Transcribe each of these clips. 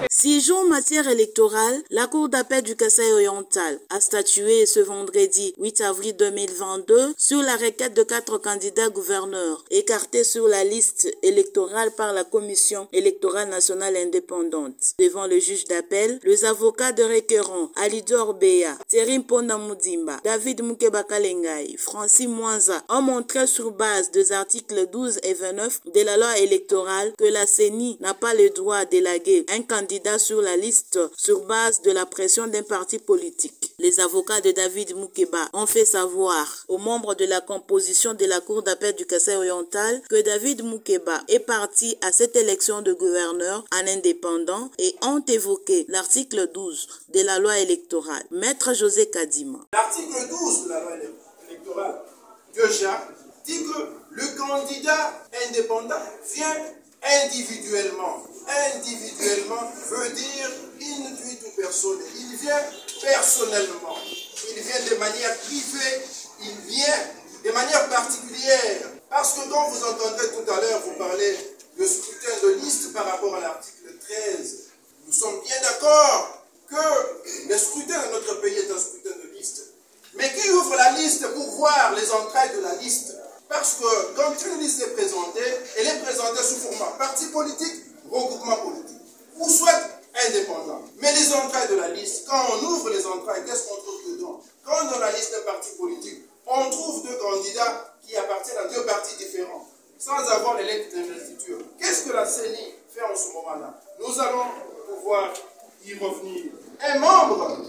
6 jours en matière électorale, la Cour d'appel du Kasaï-Oriental a statué ce vendredi 8 avril 2022 sur la requête de 4 candidats gouverneurs écartés sur la liste électorale par la Commission électorale nationale indépendante. Devant le juge d'appel, les avocats de requérants Alidor Beya, Terim Ponda Moudimba, David Moukeba Kalengai, Francis Mwanza ont montré sur base des articles 12 et 29 de la loi électorale que la CENI n'a pas le droit d'élaguer un candidat sur la liste sur base de la pression d'un parti politique. Les avocats de David Moukeba ont fait savoir aux membres de la composition de la Cour d'appel du Kasaï-Oriental que David Moukeba est parti à cette élection de gouverneur en indépendant et ont évoqué l'article 12 de la loi électorale. Maître José Kadima. L'article 12 de la loi électorale déjà dit que le candidat indépendant vient individuellement. Individuellement veut dire in tuitu personne. Il vient personnellement. Il vient de manière privée. Il vient de manière particulière. Parce que quand vous entendrez tout à l'heure vous parler de scrutin de liste par rapport à l'article 13, nous sommes bien d'accord que le scrutin dans notre pays est un scrutin de liste. Mais qui ouvre la liste pour voir les entrailles de la liste? Parce que quand une liste est présentée, elle est présentée sous format parti politique, regroupement politique, ou soit indépendant. Mais les entrailles de la liste, quand on ouvre les entrailles, qu'est-ce qu'on trouve dedans? Quand dans la liste d'un parti politique, on trouve 2 candidats qui appartiennent à 2 partis différents, sans avoir les lettres d'investiture. Qu'est-ce que la CENI fait en ce moment-là? Nous allons pouvoir y revenir. Un membre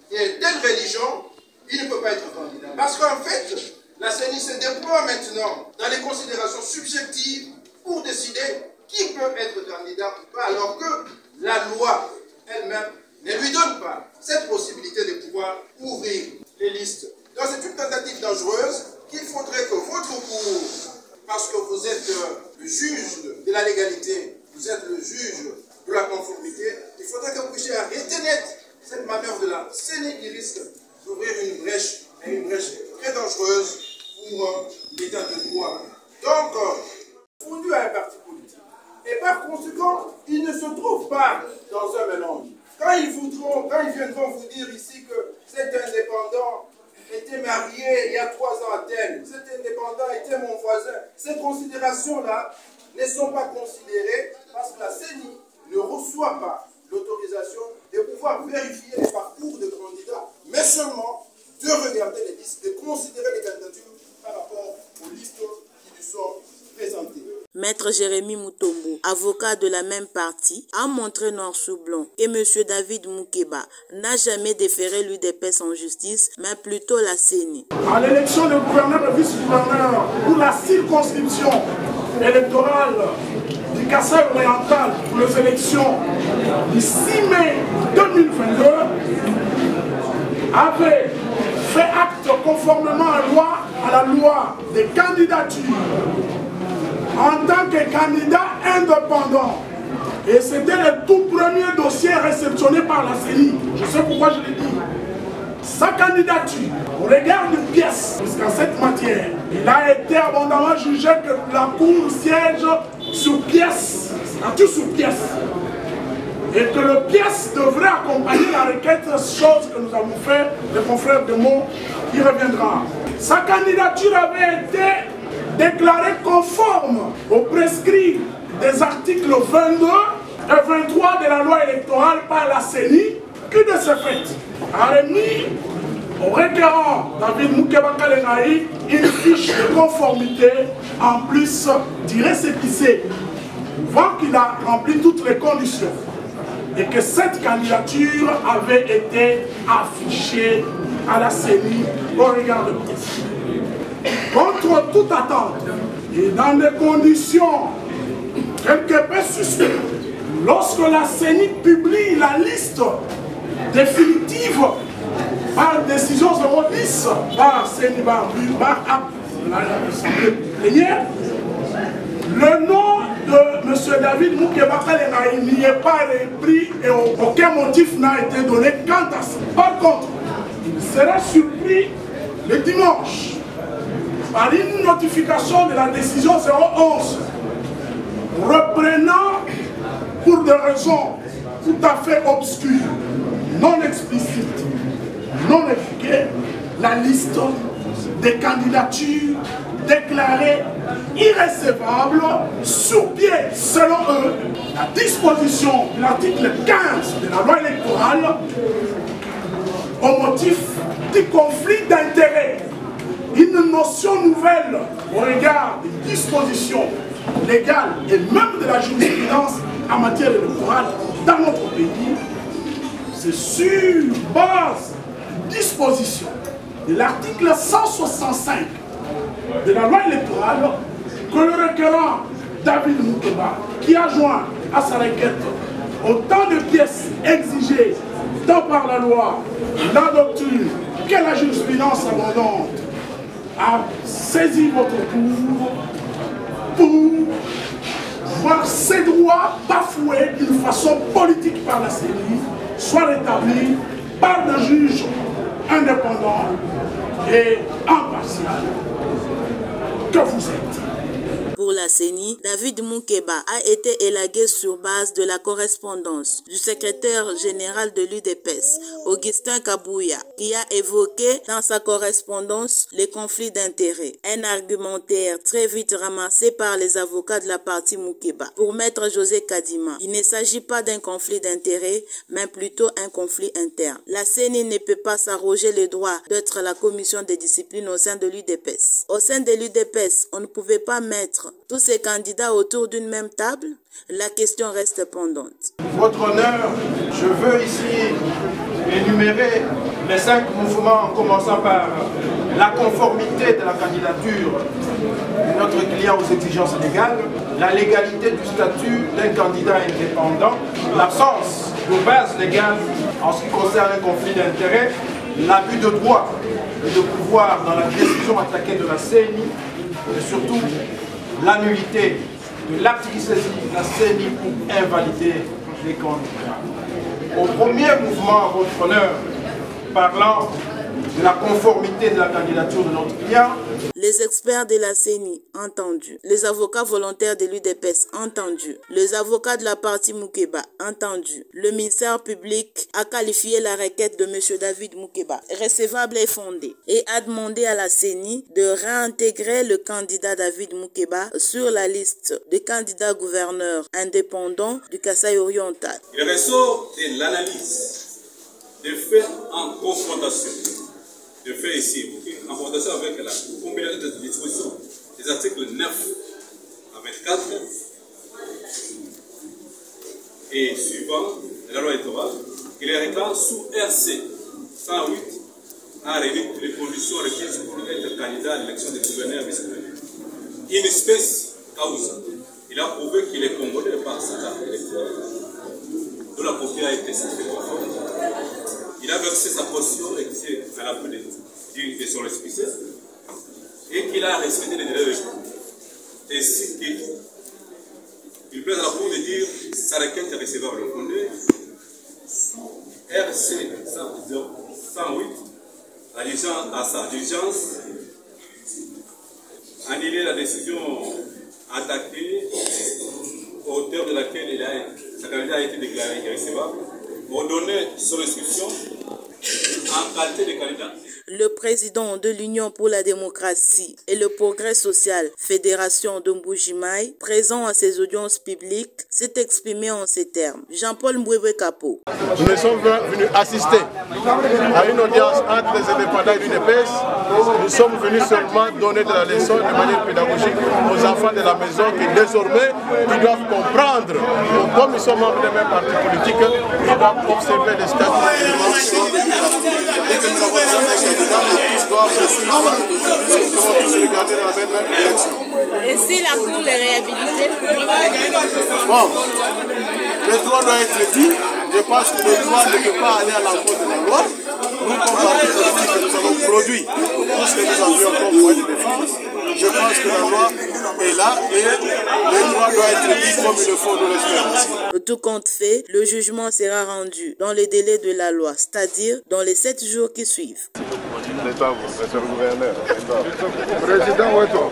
de telle religion, il ne peut pas être candidat. Parce qu'en fait, la CENI se déploie maintenant dans les considérations subjectives pour décider qui peut être candidat ou pas, alors que la loi elle-même ne lui donne pas cette possibilité de pouvoir ouvrir les listes. Donc c'est une tentative dangereuse qu'il faudrait que votre cour, parce que vous êtes le juge de la légalité, vous êtes le juge de la conformité, il faudrait que vous puissiez arrêter net cette manœuvre de la CENI qui risque d'ouvrir une brèche, et une brèche très dangereuse pour l'état de droit. Donc, fondu à un parti politique. Et par conséquent, ils ne se trouvent pas dans un mélange. Quand ils viendront vous dire ici que cet indépendant était marié il y a 3 ans à tel, cet indépendant était mon voisin, ces considérations-là ne sont pas considérées parce que la CENI ne reçoit pas l'autorisation de pouvoir vérifier les parcours de candidats, mais seulement de regarder les listes, de considérer les candidatures par rapport aux listes qui lui sont présentées. Maître Jérémy Moutombo, avocat de la même partie, a montré noir sur blanc que M. David Moukeba n'a jamais déféré l'UDPS en justice, mais plutôt la CENI. À l'élection de gouverneur et vice-gouverneur pour la circonscription électorale du Kasaï-Oriental pour les élections du 6 mai 2022 avait fait acte conformément à la loi des candidatures en tant que candidat indépendant. Et c'était le tout premier dossier réceptionné par la CENI. Je sais pourquoi je l'ai dit. Sa candidature, au regard de pièces, puisqu'en cette matière, il a été abondamment jugé que la Cour siège sur pièces, statut sur pièces. Et que le pièce devrait accompagner la requête, chose que nous avons fait, le confrère de Meaux y reviendra. Sa candidature avait été déclarée conforme aux prescrits des articles 22 et 23 de la loi électorale par la CENI, qui de ce fait a remis au requérant David Moukeba Kalengai une fiche de conformité en plus du récépissé, prouvant qu'il a rempli toutes les conditions et que cette candidature avait été affichée à la CENI au regard de pièces. Contre toute attente et dans des conditions quelque peu suspectes, lorsque la CENI publie la liste définitive par décision 010 par CENI par l'Assemblée plénière, le nom de M. David Moukeba Kalengai n'y est pas repris et aucun motif n'a été donné quant à ça. Par contre, il sera surpris le dimanche par une notification de la décision 011 des raisons tout à fait obscures, non explicites, non évoquées, la liste des candidatures déclarées irrécevables sur pied, selon eux, la disposition de l'article 15 de la loi électorale au motif du conflit d'intérêts. Une notion nouvelle au regard des dispositions légales et même de la jurisprudence en matière électorale dans notre pays. C'est sur base de disposition de l'article 165 de la loi électorale que le requérant David Moukeba, qui a joint à sa requête autant de pièces exigées tant par la loi, la doctrine que la jurisprudence abondante, a saisi votre tour pour voir ses droits bafoués d'une façon politique par la CENI, soit rétablis par le juge indépendant et impartial que vous êtes. Pour la CENI, David Moukeba a été élagué sur base de la correspondance du secrétaire général de l'UDPS, Augustin Kabouya, qui a évoqué dans sa correspondance les conflits d'intérêts. Un argumentaire très vite ramassé par les avocats de la partie Moukeba. Pour Maître José Kadima, il ne s'agit pas d'un conflit d'intérêts, mais plutôt un conflit interne. La CENI ne peut pas s'arroger le droit d'être la commission de discipline au sein de l'UDPS. Au sein de l'UDPS, on ne pouvait pas mettre tous ces candidats autour d'une même table. La question reste pendante. Votre honneur, je veux ici énumérer les 5 mouvements, en commençant par la conformité de la candidature de notre client aux exigences légales, la légalité du statut d'un candidat indépendant, l'absence de base légale en ce qui concerne un conflit d'intérêts, l'abus de droit et de pouvoir dans la décision attaquée de la CENI, et surtout l'annulité de l'acte qui saisit la CENI pour invalider les candidats. Au premier mouvement, votre honneur, parlant de la conformité de la candidature de notre client, les experts de la CENI entendus, les avocats volontaires de l'UDPS entendus, les avocats de la partie Moukeba entendus. Le ministère public a qualifié la requête de M. David Moukeba recevable et fondée et a demandé à la CENI de réintégrer le candidat David Moukeba sur la liste des candidats gouverneurs indépendants du Kasaï oriental. Il ressort de l'analyse des faits en confrontation. De fait ici, en confrontation avec la combinaison de dispositions des articles 9 à 24 et suivant de la loi électorale, il est réclamé sous RC 108 a réuni les conditions requises pour être candidat à l'élection des gouverneurs et vice-gouverneurs. In espèce causa, il a prouvé qu'il est congolais par sa carte électorale, dont la copie a été certifiée conforme. Il a versé sa caution et qui est à la fin de son récépissé et qu'il a respecté les délais de recours. Ainsi qu'il plaise à la Cour de dire sa requête est recevable fondée sous RC 108 à sa diligence, annuler la décision attaquée au terme de laquelle sa candidature a été déclarée irrecevable, ordonner son inscription en qualité de candidat. Le président de l'Union pour la démocratie et le progrès social, Fédération de Mbujimaï, présent à ces audiences publiques, s'est exprimé en ces termes. Jean-Paul Mbouébé Kapo. Nous sommes venus assister à une audience entre les indépendants et l'UDPS. Nous sommes venus seulement donner de la leçon de manière pédagogique aux enfants de la maison qui désormais ils doivent comprendre que comme ils sont membres des mêmes partis politiques, ils doivent observer les statuts. Et si la Cour les réhabilite? Bon, le droit doit être dit. Je pense que le droit ne peut pas aller à l'encontre de la loi. Nous, comme parti politique, nous avons produit tout ce que nous avions comme moyen de défense. Je pense que la loi est là et le droit doit être dit comme il le faut, nous l'espérons. Tout compte fait, le jugement sera rendu dans les délais de la loi, c'est-à-dire dans les 7 jours qui suivent. L'État, monsieur le gouverneur. Président Oueto.